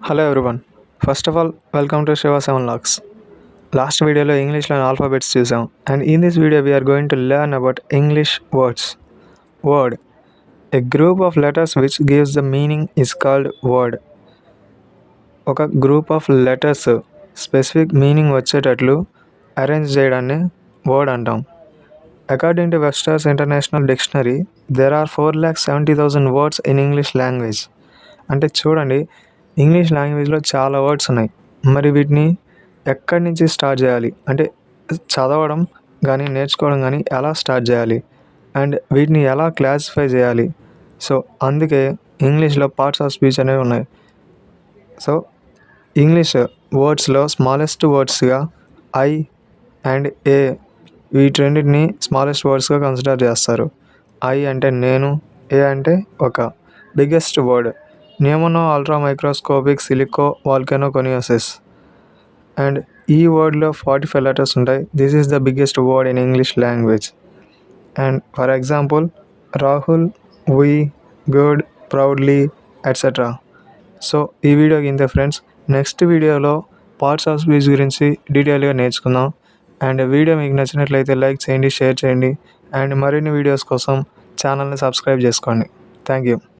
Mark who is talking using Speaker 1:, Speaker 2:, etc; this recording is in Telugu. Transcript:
Speaker 1: Hello everyone. First of all, welcome to Shiva 7 Locks. Last video లో ఇంగ్లీష్లో ఆల్ఫాబెట్స్ చూసాం and in this video we're going to learn about English words. Word, a group of letters which gives the meaning is called word. ఒక group of letters specific meaning వచ్చేటట్లు అరేంజ్ చేయడాన్ని వర్డ్ అంటాం. According to Webster's International dictionary there are 4,70,000 words in English language. అంటే చూడండి, ఇంగ్లీష్ లాంగ్వేజ్లో చాలా వర్డ్స్ ఉన్నాయి. మరి వీటిని ఎక్కడి నుంచి స్టార్ట్ చేయాలి, అంటే చదవడం కానీ నేర్చుకోవడం కానీ ఎలా స్టార్ట్ చేయాలి అండ్ వీటిని ఎలా క్లాసిఫై చేయాలి. సో అందుకే ఇంగ్లీష్లో పార్ట్స్ ఆఫ్ స్పీచ్ అనేవి ఉన్నాయి. సో ఇంగ్లీష్ వర్డ్స్లో స్మాలెస్ట్ వర్డ్స్గా ఐ అండ్ ఏ, వీటి రెండింటిని స్మాలెస్ట్ వర్డ్స్గా కన్సిడర్ చేస్తారు. ఐ అంటే నేను, ఏ అంటే ఒక. Biggest word pneumonoultramicroscopicsilicovolcanoconiosis. And ఈ వర్డ్లో 45 లెటర్స్ ఉంటాయి. This is the biggest word in English language. And for example Rahul, we, good, proudly etcetera. So ఈ వీడియోకి ఇంతే ఫ్రెండ్స్. నెక్స్ట్ వీడియోలో పార్ట్స్ ఆఫ్ స్పీచ్ గురించి డీటెయిల్గా నేర్చుకుందాం. అండ్ వీడియో మీకు నచ్చినట్లయితే లైక్ చేయండి, షేర్ చేయండి అండ్ మరిన్ని వీడియోస్ కోసం ఛానల్ని సబ్స్క్రైబ్ చేసుకోండి. Thank you.